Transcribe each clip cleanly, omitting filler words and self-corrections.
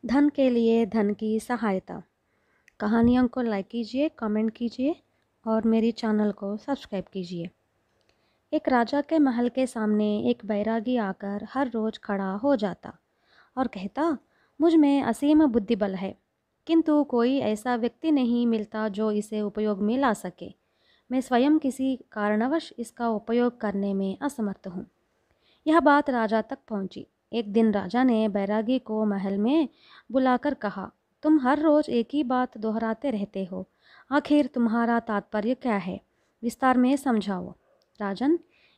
धन के लिए धन की सहायता। कहानियों को लाइक कीजिए, कमेंट कीजिए और मेरी चैनल को सब्सक्राइब कीजिए। एक राजा के महल के सामने एक बैरागी आकर हर रोज़ खड़ा हो जाता और कहता, मुझ में असीम बुद्धिबल है, किंतु कोई ऐसा व्यक्ति नहीं मिलता जो इसे उपयोग में ला सके। मैं स्वयं किसी कारणवश इसका उपयोग करने में असमर्थ हूँ। यह बात राजा तक पहुंची। एक दिन राजा ने बैरागी को महल में बुलाकर कहा, तुम हर रोज एक ही बात दोहराते रहते हो, आखिर तुम्हारा तात्पर्य क्या है? विस्तार में समझाओ। राजन,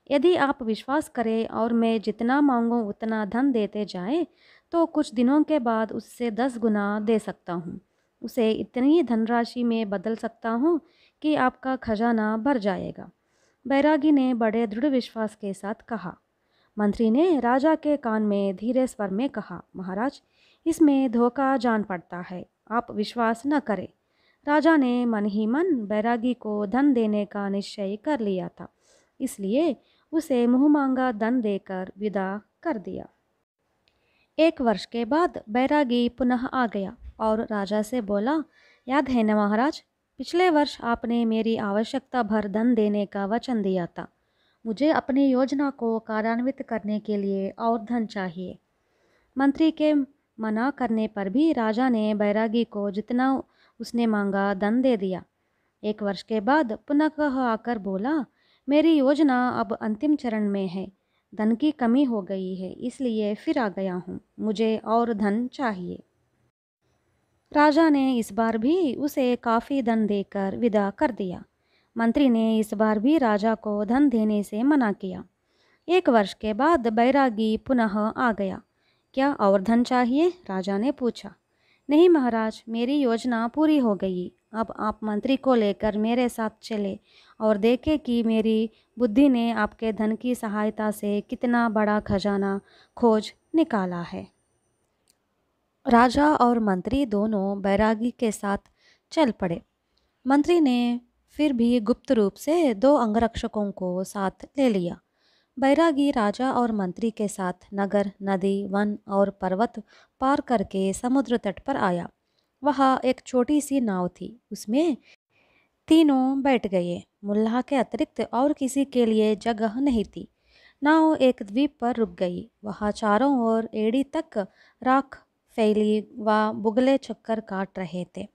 यदि आप विश्वास करें और मैं जितना मांगूं उतना धन देते जाए तो कुछ दिनों के बाद उससे 10 गुना दे सकता हूँ। उसे इतनी धनराशि में बदल सकता हूँ कि आपका खजाना भर जाएगा। बैरागी ने बड़े दृढ़ विश्वास के साथ कहा। मंत्री ने राजा के कान में धीरे स्वर में कहा, महाराज, इसमें धोखा जान पड़ता है, आप विश्वास न करें। राजा ने मन ही मन बैरागी को धन देने का निश्चय कर लिया था, इसलिए उसे मुँह मांगा धन देकर विदा कर दिया। 1 वर्ष के बाद बैरागी पुनः आ गया और राजा से बोला, याद है न महाराज, पिछले वर्ष आपने मेरी आवश्यकता भर धन देने का वचन दिया था। मुझे अपनी योजना को कार्यान्वित करने के लिए और धन चाहिए। मंत्री के मना करने पर भी राजा ने बैरागी को जितना उसने मांगा धन दे दिया। 1 वर्ष के बाद पुनः आकर बोला, मेरी योजना अब अंतिम चरण में है, धन की कमी हो गई है, इसलिए फिर आ गया हूँ, मुझे और धन चाहिए। राजा ने इस बार भी उसे काफ़ी धन देकर विदा कर दिया। मंत्री ने इस बार भी राजा को धन देने से मना किया। 1 वर्ष के बाद बैरागी पुनः आ गया। क्या और धन चाहिए? राजा ने पूछा। नहीं महाराज, मेरी योजना पूरी हो गई। अब आप मंत्री को लेकर मेरे साथ चले और देखें कि मेरी बुद्धि ने आपके धन की सहायता से कितना बड़ा खजाना खोज निकाला है। राजा और मंत्री दोनों बैरागी के साथ चल पड़े। मंत्री ने फिर भी गुप्त रूप से 2 अंगरक्षकों को साथ ले लिया। बैरागी राजा और मंत्री के साथ नगर, नदी, वन और पर्वत पार करके समुद्र तट पर आया। वहाँ एक छोटी सी नाव थी, उसमें तीनों बैठ गए। मुल्ला के अतिरिक्त और किसी के लिए जगह नहीं थी। नाव एक द्वीप पर रुक गई। वहाँ चारों ओर एड़ी तक राख फैली व बुगले चक्कर काट रहे थे।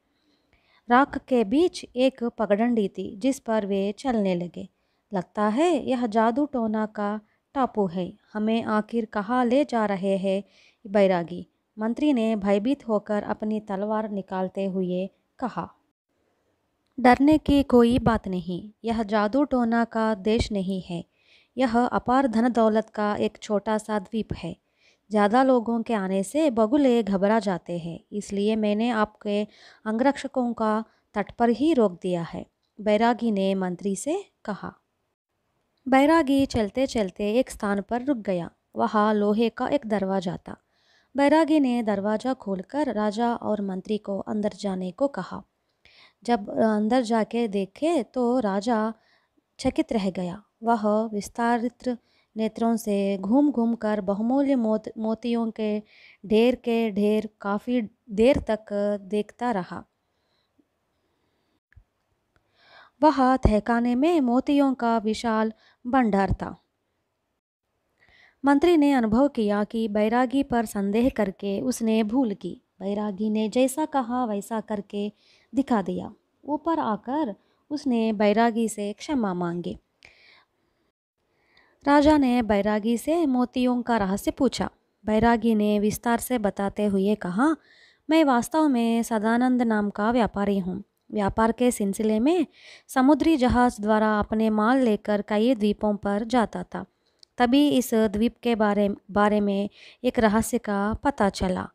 राख के बीच एक पगडंडी थी जिस पर वे चलने लगे। लगता है यह जादू टोना का टापू है, हमें आखिर कहाँ ले जा रहे हैं बैरागी? मंत्री ने भयभीत होकर अपनी तलवार निकालते हुए कहा। डरने की कोई बात नहीं, यह जादू टोना का देश नहीं है, यह अपार धन दौलत का एक छोटा सा द्वीप है। ज़्यादा लोगों के आने से बगुले घबरा जाते हैं, इसलिए मैंने आपके अंगरक्षकों का तट पर ही रोक दिया है, बैरागी ने मंत्री से कहा। बैरागी चलते चलते एक स्थान पर रुक गया। वहाँ लोहे का एक दरवाजा था। बैरागी ने दरवाज़ा खोलकर राजा और मंत्री को अंदर जाने को कहा। जब अंदर जाके देखे तो राजा चकित रह गया। वह विस्तारित नेत्रों से घूम घूम कर बहुमूल्य मोतियों के ढेर काफ़ी देर तक देखता रहा। वह तहखाने में मोतियों का विशाल भंडार था। मंत्री ने अनुभव किया कि बैरागी पर संदेह करके उसने भूल की। बैरागी ने जैसा कहा वैसा करके दिखा दिया। ऊपर आकर उसने बैरागी से क्षमा मांगी। राजा ने बैरागी से मोतियों का रहस्य पूछा। बैरागी ने विस्तार से बताते हुए कहा, मैं वास्तव में सदानंद नाम का व्यापारी हूँ। व्यापार के सिलसिले में समुद्री जहाज़ द्वारा अपने माल लेकर कई द्वीपों पर जाता था। तभी इस द्वीप के बारे में एक रहस्य का पता चला।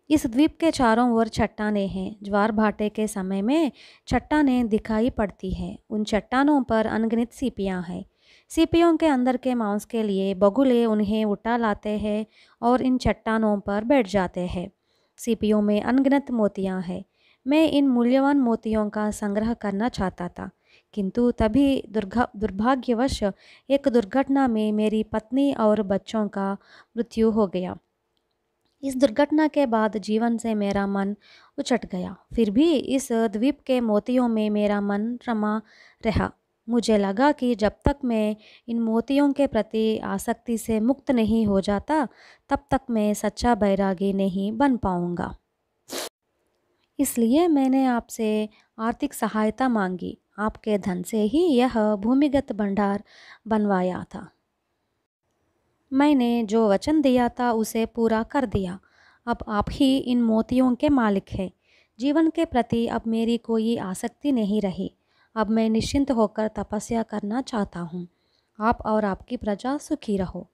इस द्वीप के चारों ओर चट्टानें हैं। ज्वार भाटे के समय में चट्टानें दिखाई पड़ती हैं। उन चट्टानों पर अनगिनत सीपियाँ हैं। सीपियों के अंदर के मांस के लिए बगुले उन्हें उठा लाते हैं और इन चट्टानों पर बैठ जाते हैं। सीपियों में अनगिनत मोतियाँ हैं। मैं इन मूल्यवान मोतियों का संग्रह करना चाहता था, किंतु तभी दुर्भाग्यवश एक दुर्घटना में मेरी पत्नी और बच्चों का मृत्यु हो गया। इस दुर्घटना के बाद जीवन से मेरा मन उचट गया। फिर भी इस द्वीप के मोतियों में मेरा मन रमा रहा। मुझे लगा कि जब तक मैं इन मोतियों के प्रति आसक्ति से मुक्त नहीं हो जाता, तब तक मैं सच्चा बैरागी नहीं बन पाऊंगा। इसलिए मैंने आपसे आर्थिक सहायता मांगी। आपके धन से ही यह भूमिगत भंडार बनवाया था। मैंने जो वचन दिया था उसे पूरा कर दिया। अब आप ही इन मोतियों के मालिक हैं। जीवन के प्रति अब मेरी कोई आसक्ति नहीं रही। अब मैं निश्चिंत होकर तपस्या करना चाहता हूँ। आप और आपकी प्रजा सुखी रहो।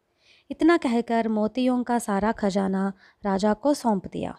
इतना कहकर मोतियों का सारा खजाना राजा को सौंप दिया।